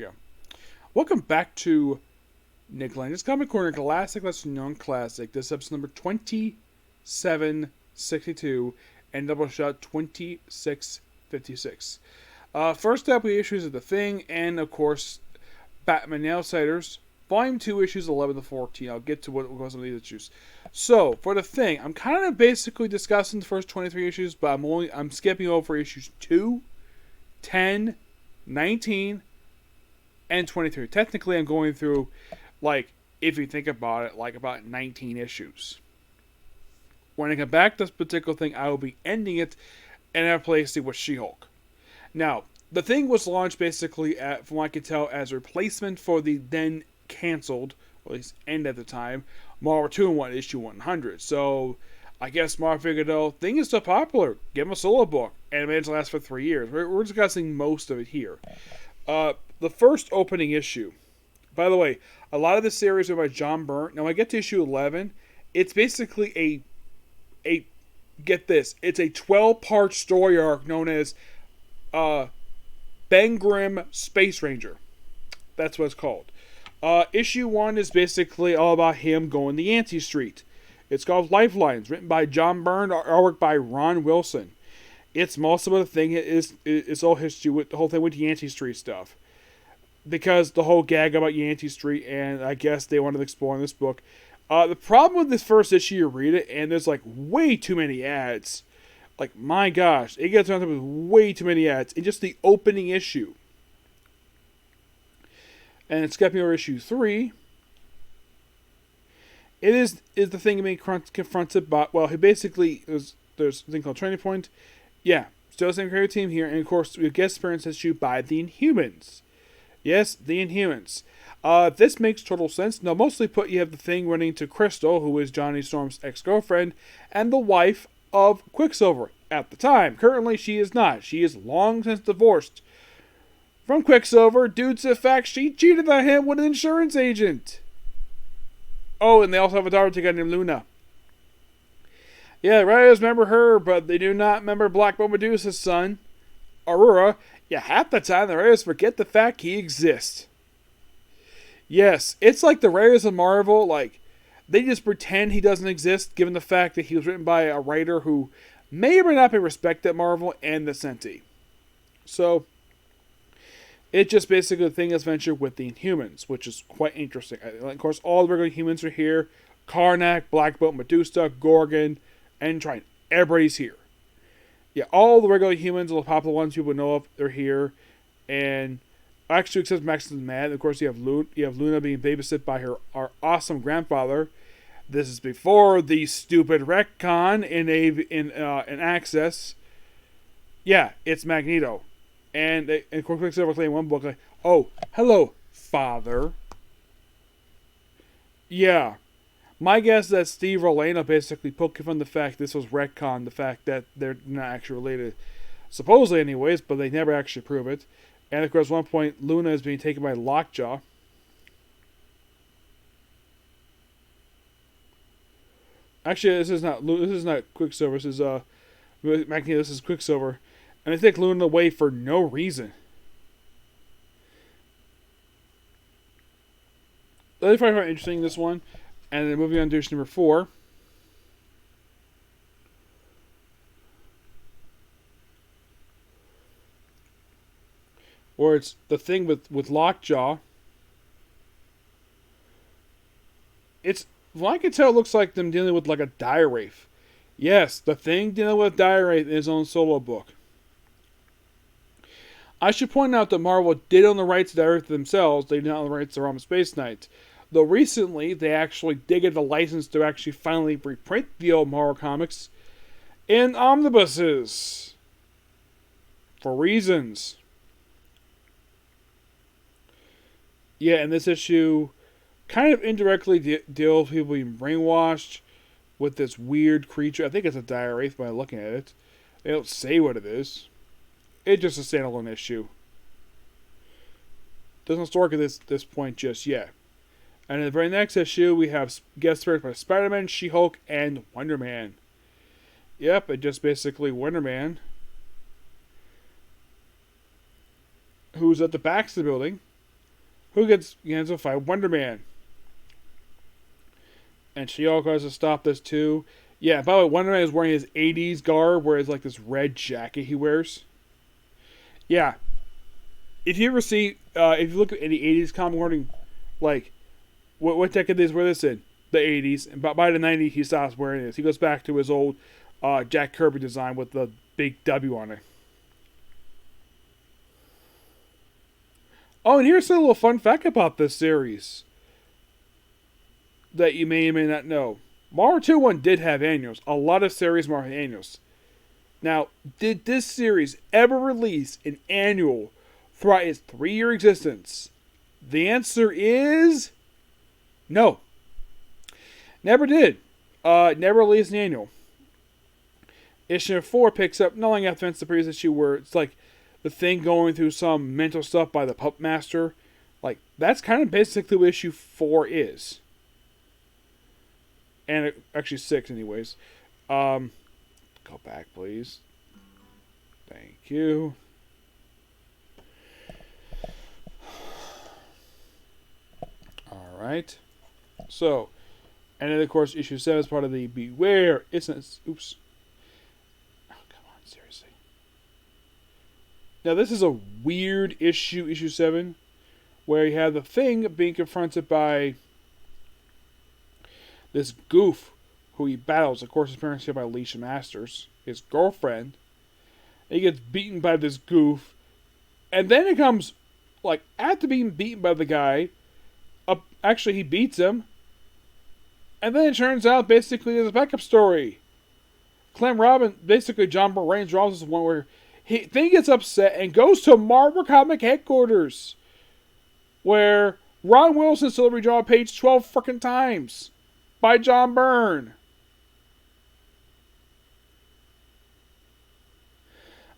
we go. Welcome back to Nick Lenz Comic Corner, Classic Lesson Known Classic. This is episode number 2762 and Doubleshot 2656. First up, we issues of The Thing and, of course, Batman The Outsiders, Volume 2, issues 11 to 14. I'll get to what goes on these issues. So, for The Thing, I'm kind of basically discussing the first 23 issues, but I'm skipping over issues 2, 10, 19, and 23. Technically, I'm going through, if you think about it, about 19 issues. When I come back to this particular thing, I will be ending it and have placed it with She-Hulk. Now, The Thing was launched basically, from what I can tell, as a replacement for the then canceled, or at least end at the time, Marvel 2-in-1 issue 100. So, I guess Marvel figured, Thing is so popular, give him a solo book. And it managed to last for 3 years. We're discussing most of it here. The first opening issue. By the way, a lot of the series are by John Byrne. Now, when I get to issue 11, it's basically get this, it's a 12-part story arc known as Ben Grimm Space Ranger. That's what it's called. Issue 1 is basically all about him going to Yancey Street. It's called Lifelines, written by John Byrne, artwork by Ron Wilson. It's most of the thing is all history with the whole thing with Yancey Street stuff. Because the whole gag about Yancey Street, and I guess they wanted to explore in this book. The problem with this first issue, you read it, and there's way too many ads. My gosh, it gets on top with way too many ads in just the opening issue. And skipping over issue 3, it is the thing being confronted by, he basically, there's a thing called Turning Point. Yeah, still the same creative team here, and of course, we have guest appearance issue by the Inhumans. Yes, the Inhumans. This makes total sense. Now, mostly you have the Thing running to Crystal, who is Johnny Storm's ex-girlfriend, and the wife of Quicksilver at the time. Currently, she is not. She is long since divorced from Quicksilver due to the fact she cheated on him with an insurance agent. Oh, and they also have a daughter together named Luna. Yeah, the writers remember her, but they do not remember Black Bolt Medusa's son, Aurora. Yeah, half the time the writers forget the fact he exists. Yes, it's like the writers of Marvel, they just pretend he doesn't exist, given the fact that he was written by a writer who may or may not be respected at Marvel and the Senti. So, it's just basically the Thing adventure with the Inhumans, which is quite interesting. Of course, all the regular humans are here. Karnak, Black Bolt, Medusa, Gorgon, and Trident. Everybody's here. Yeah, all the regular humans, all the popular ones people know of, they're here. And actually, except Max and Mad, of course, you have Luna being babysat by our awesome grandfather. This is before the stupid retcon in Access. Yeah, it's Magneto. And of course, Quicksilver claimed one book, oh, hello, father. Yeah. My guess is that Steve Rolano basically poked fun the fact this was retcon, the fact that they're not actually related. Supposedly, anyways, but they never actually prove it. And of course, at one point, Luna is being taken by Lockjaw. Actually, this is not Quicksilver. This is Magneto. This is Quicksilver, and they take Luna away for no reason. I find it interesting, this one. And then moving on to issue number 4. Where it's the Thing with Lockjaw. It's, from what I can tell, it looks like them dealing with a dire wraith. Yes, the Thing dealing with dire wraith in his own solo book. I should point out that Marvel did own the rights to dire wraith themselves. They did not own the rights to Rama Space Knight. Though recently, they actually did get a license to actually finally reprint the old Marvel comics in omnibuses. For reasons. Yeah, and this issue kind of indirectly deals with people being brainwashed with this weird creature. I think it's a dire wraith by looking at it. They don't say what it is. It's just a standalone issue. Doesn't work at this point just yet. And in the very next issue, we have guest stars by Spider-Man, She-Hulk, and Wonder Man. Yep, it just basically Wonder Man who's at the back of the building, who gets to fight Wonder Man. And She-Hulk has to stop this too. Yeah, by the way, Wonder Man is wearing his 80s garb, where it's like this red jacket he wears. Yeah. If you ever see, if you look at any 80s comic wearing, like, what decade they wear this in? The 80s. And by the 90s, he stops wearing this. He goes back to his old Jack Kirby design with the big W on it. Oh, and here's a little fun fact about this series that you may or may not know. Marvel 2-1 did have annuals. A lot of series have annuals. Now, did this series ever release an annual throughout its 3-year existence? The answer is no. Never did. Never released an annual. Issue 4 picks up nothing after the previous issue, where it's like the Thing going through some mental stuff by the Puppet Master. Like, that's kind of basically what issue 4 is. And actually 6 anyways. Go back, please. Thank you. Alright. So, and then of course issue 7 is part of the Beware. Oops. Oh, come on, seriously. Now this is a weird issue 7, where you have the Thing being confronted by this goof who he battles. Of course, his parents here by Alicia Masters, his girlfriend. And he gets beaten by this goof. And then it comes, like, after being beaten by the guy, actually he beats him. And then it turns out, basically, there's a backup story. Clem Robin, basically, John Byrne draws this one where Thing gets upset and goes to Marvel Comic headquarters, where Ron Wilson's delivery draw page 12 freaking times by John Byrne.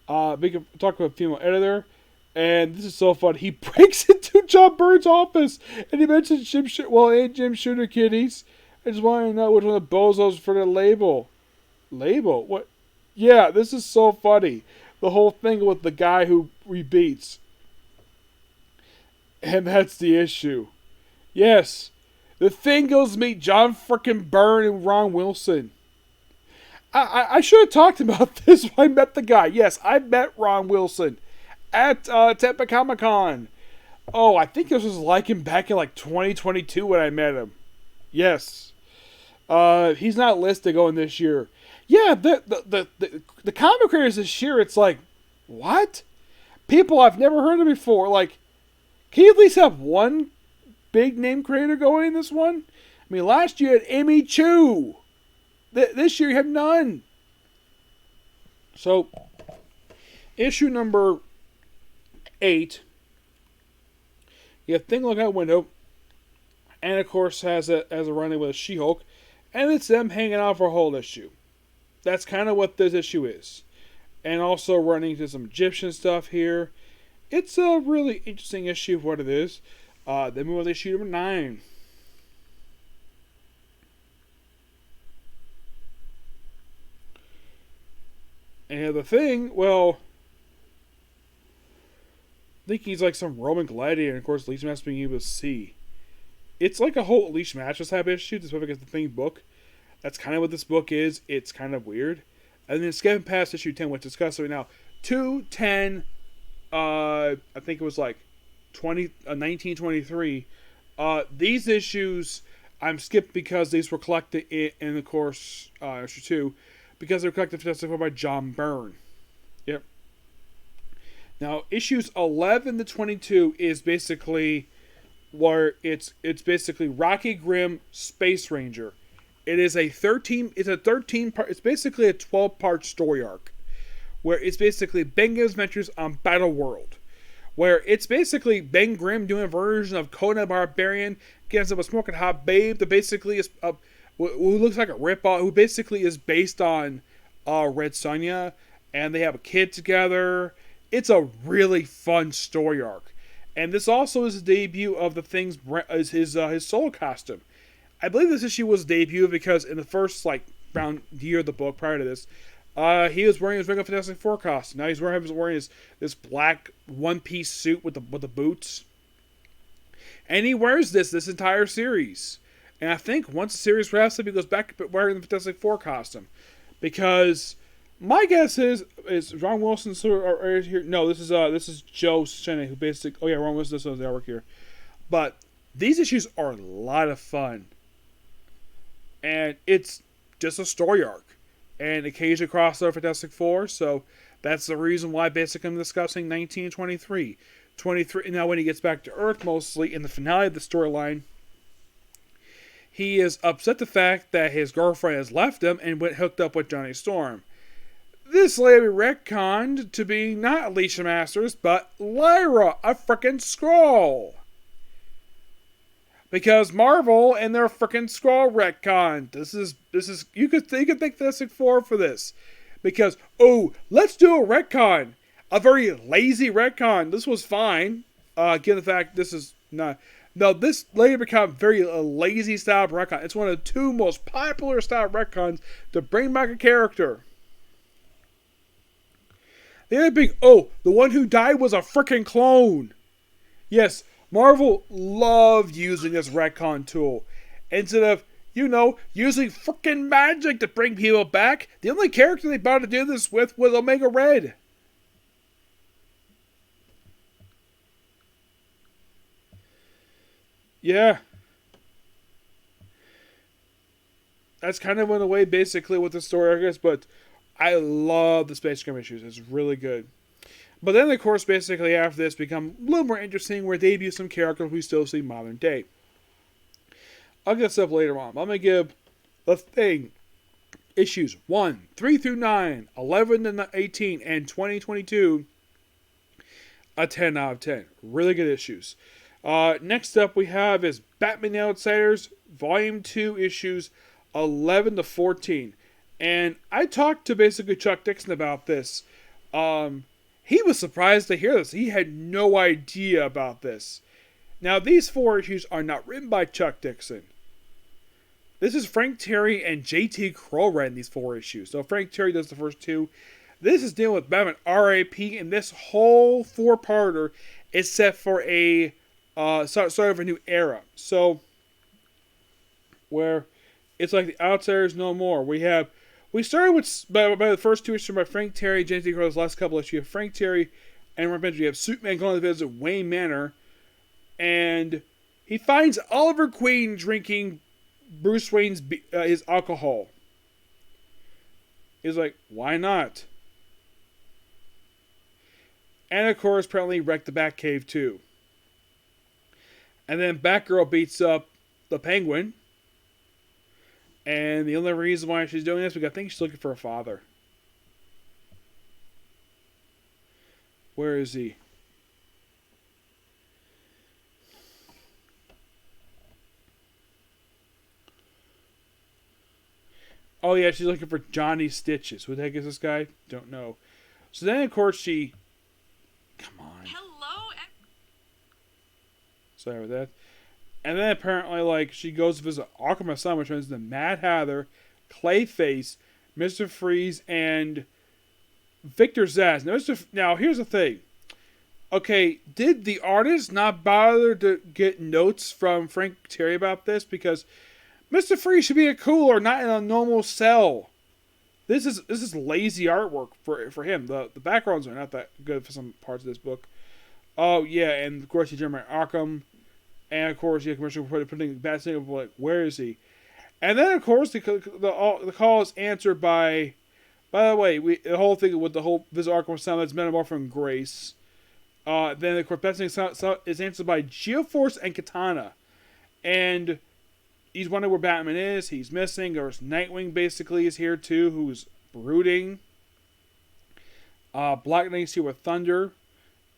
We can talk about a female editor, and this is so fun. He breaks into John Byrne's office, and he mentions Jim Shooter Kitties. I just want to know which one of the bozos for the label. Label? What? Yeah, this is so funny. The whole thing with the guy who he beats. And that's the issue. Yes. The Thing goes to meet John frickin' Byrne and Ron Wilson. I should have talked about this when I met the guy. Yes, I met Ron Wilson at Tampa Comic Con. Oh, I think this was like him back in like 2022 when I met him. Yes. He's not listed going this year. Yeah, the comic creators this year, it's like, what? People I've never heard of before. Like, can you at least have one big name creator going in this one? I mean, last year you had Amy Chu. This year you have none. So, issue number 8. You have Thing looking out window. And of course has a running with a She-Hulk. And it's them hanging out for a whole issue. That's kind of what this issue is. And also running into some Egyptian stuff here. It's a really interesting issue of what it is. Then we move on to issue number 9. And the Thing, well, I think he's like some Roman gladiator, and of course, Leash Match being able to see. It's like a whole Leash Match type issue. This book is the Thing book. That's kind of what this book is. It's kind of weird. And then skipping past issue 10, which discussed right now, 210. I think it was like 1923. These issues I'm skipped because these were collected in the course issue 2, because they're collected for by John Byrne. Yep. Now issues 11 to 22 is basically where it's basically Rocky Grimm Space Ranger. It is a 13 part. It's basically a 12-part story arc, where it's basically Ben Grimm's adventures on Battle World, where it's basically Ben Grimm doing a version of Conan the Barbarian, gets up a smoking hot babe that basically is who looks like a ripoff, who basically is based on Red Sonja, and they have a kid together. It's a really fun story arc, and this also is the debut of the Thing's his solo costume. I believe this issue was debut because in the first around year of the book prior to this, he was wearing his regular Fantastic Four costume. Now he's wearing this black one-piece suit with the boots. And he wears this entire series. And I think once the series wraps up, he goes back to wearing the Fantastic Four costume. Because my guess is Ron Wilson here? No, this is Joe Shenny, who basically... Oh yeah, Ron Wilson does the artwork here. But these issues are a lot of fun. And it's just a story arc. And occasionally crossover Fantastic Four, so that's the reason why basically I'm discussing 1923. 23. Now when he gets back to Earth, mostly in the finale of the storyline, he is upset the fact that his girlfriend has left him and went hooked up with Johnny Storm. This lady retconned to be not Alicia Masters, but Lyra, a frickin' Skrull. Because Marvel and their frickin' Skrull retcon. This is you could thank Fantastic Four for this. Because, let's do a retcon. A very lazy retcon. This was fine. Given the fact this is not... No, this later became very lazy style retcon. It's one of the two most popular style retcons to bring back a character. The other big, the one who died was a frickin' clone. Yes, Marvel loved using this retcon tool. Instead of, using frickin' magic to bring people back, the only character they bothered to do this with was Omega Red. Yeah. That's kind of in a way basically what the story arc is, but I love the Space Grim issues. It's really good. But then, of course, basically after this become a little more interesting where they debut some characters we still see modern day. I'll get this up later on. I'm going to give The Thing issues 1, 3 through 9, 11 to 18, and 2022 a 10 out of 10. Really good issues. Next up we have is Batman the Outsiders, Volume 2, issues 11 to 14. And I talked to basically Chuck Dixon about this. He was surprised to hear this. He had no idea about this. Now, these 4 issues are not written by Chuck Dixon. This is Frank Terry and J.T. Kroll writing these 4 issues. So Frank Terry does the first 2. This is dealing with Batman R.I.P. And this whole 4-parter is set for a sort of a new era. So, where it's like the Outsiders no more. We started with, by the first 2 issues by Frank Terry, J.T. Crow's last couple issues. You have Frank Terry, and remember, you have Superman going to visit Wayne Manor, and he finds Oliver Queen drinking Bruce Wayne's his alcohol. He's like, why not? And of course, apparently wrecked the Batcave too. And then Batgirl beats up the Penguin. And the only reason why she's doing this, because I think she's looking for a father. Where is he? Oh yeah, she's looking for Johnny Stitches. Who the heck is this guy? Don't know. So then, of course, she... Come on. Hello? Sorry about that. And then apparently, she goes to visit Arkham Asylum, which turns into Mad Hatter, Clayface, Mr. Freeze, and Victor Zsasz. Now, here's the thing. Okay, did the artist not bother to get notes from Frank Terry about this? Because Mr. Freeze should be a cooler, not in a normal cell. This is lazy artwork for him. The backgrounds are not that good for some parts of this book. Oh, yeah, and of course, you Jeremiah Arkham. And of course, yeah, commercial putting bad signal, like, where is he? And then, of course, the call is answered by the way, the whole thing with the whole Visit Arkham Asylum that's metamorphosed Grace. Then, of course, that is answered by Geoforce and Katana. And he's wondering where Batman is. He's missing. There's Nightwing, basically, is here, too, who's brooding. Black Knight's here with Thunder.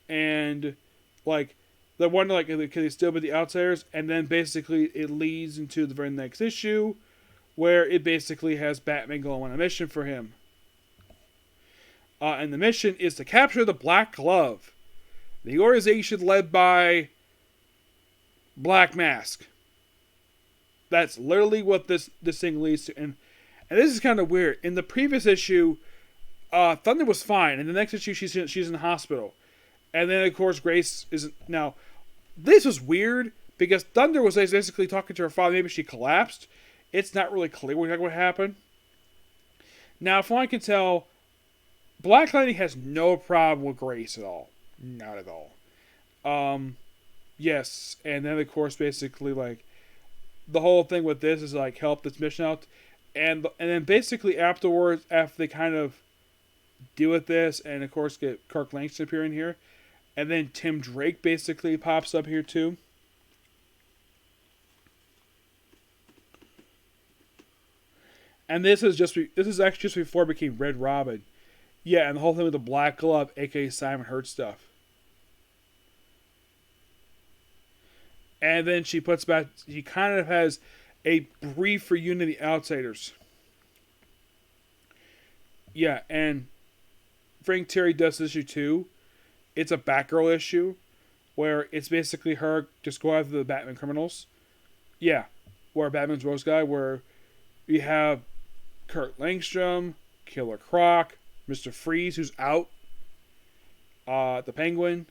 And, they wonder, can they still be the Outsiders? And then, basically, it leads into the very next issue, where it basically has Batman going on a mission for him. And the mission is to capture the Black Glove. The organization led by Black Mask. That's literally what this thing leads to. And this is kind of weird. In the previous issue, Thunder was fine. In the next issue, she's in the hospital. And then, of course, Grace isn't... Now, this was weird Because Thunder was basically talking to her father. Maybe she collapsed. It's not really clear what happened. Now, from what I can tell, Black Lightning has no problem with Grace at all. Not at all. Yes, and then of course, basically, like, the whole thing with this is like help this mission out, and then basically afterwards, after they kind of deal with this, and of course get Kirk Langton appearing here, and then Tim Drake basically pops up here too. And this is actually just before it became Red Robin. Yeah, and the whole thing with the Black Glove, aka Simon Hurt stuff. And then she kind of has a brief reunion of the Outsiders. Yeah, and Frank Terry does this issue too. It's a Batgirl issue where it's basically her just go after the Batman criminals. Yeah, where Batman's Rose Guy, where we have Kurt Langstrom, Killer Croc, Mr. Freeze, who's out, the Penguin.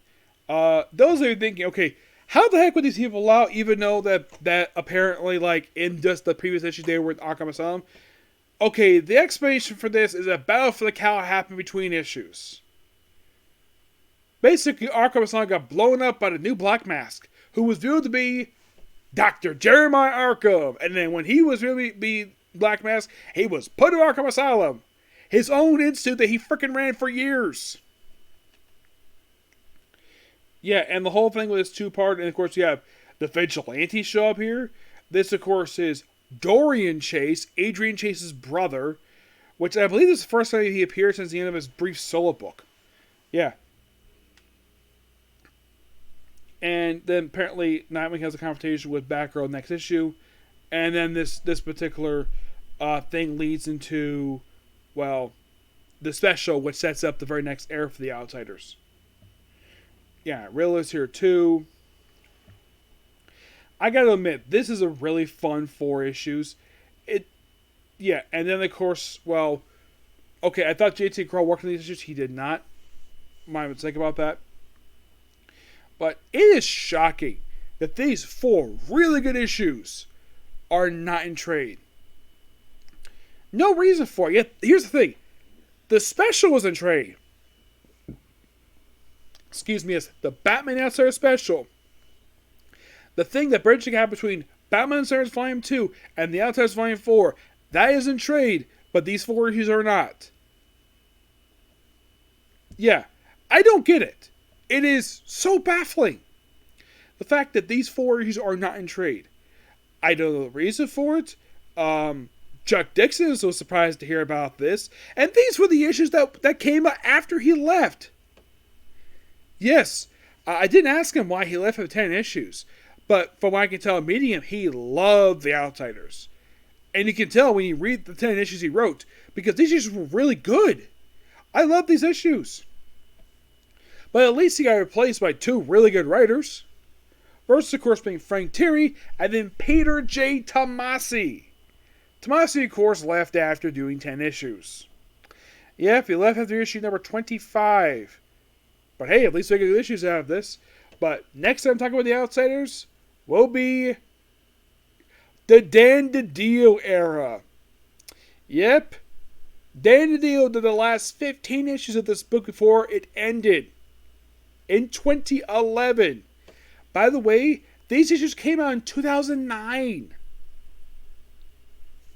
Those are thinking, okay, how the heck would these people out, even though that apparently, like, in just the previous issue they were in Arkham Asylum? Okay, the explanation for this is a battle for the cow happened between issues. Basically, Arkham Asylum got blown up by the new Black Mask, who was revealed to be Dr. Jeremiah Arkham. And then when he was really be Black Mask, he was put in Arkham Asylum. His own institute that he freaking ran for years. Yeah, and the whole thing with this two-part, and of course you have the Vigilantes show up here. This, of course, is Dorian Chase, Adrian Chase's brother, which I believe is the first time he appeared since the end of his brief solo book. Yeah. And then apparently Nightwing has a confrontation with Batgirl next issue. And then this particular thing leads into, well, the special, which sets up the very next era for the Outsiders. Yeah, Riddler's here too. I gotta admit, this is a really fun 4 issues. Yeah, and then of course, well, okay, I thought JT Kroll worked on these issues. He did not. My mistake about that. But it is shocking that these 4 really good issues are not in trade. No reason for it. Yet, here's the thing. The special was in trade. Excuse me, it's the Batman Outsider special. The thing that bridged the gap between Batman Outsiders Volume 2 and the Outsiders Volume 4, that is in trade, but these 4 issues are not. Yeah, I don't get it. It is so baffling. The fact that these 4 issues are not in trade. I don't know the reason for it. Chuck Dixon was so surprised to hear about this. And these were the issues that came out after he left. Yes, I didn't ask him why he left for 10 issues. But from what I can tell, meeting him, he loved the Outsiders. And you can tell when you read the 10 issues he wrote, because these issues were really good. I love these issues. But at least he got replaced by 2 really good writers. First, of course, being Frank Terry, and then Peter J. Tomasi. Tomasi, of course, left after doing 10 issues. Yep, he left after issue number 25. But hey, at least we get good issues out of this. But next time talking about the Outsiders will be the Dan DiDio era. Yep. Dan DiDio did the last 15 issues of this book before it ended. In 2011. By the way, these issues came out in 2009.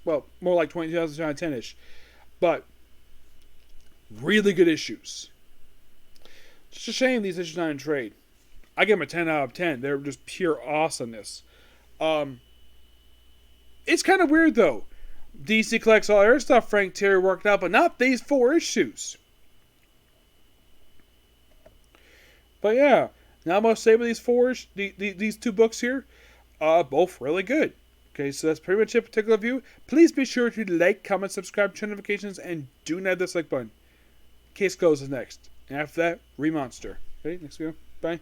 Well, more like 2010-ish. But really good issues. Just a shame these issues are not in trade. I give them a 10 out of 10. They're just pure awesomeness. It's kind of weird, though. DC collects all their stuff Frank Terry worked out, but not these 4 issues. But yeah, now I'm going to say with these 2 books here, both really good. Okay, so that's pretty much it, particular view. Please be sure to like, comment, subscribe, turn notifications, and do not dislike button. Case Closed is next. And after that, Remonster. Okay, next video. Bye.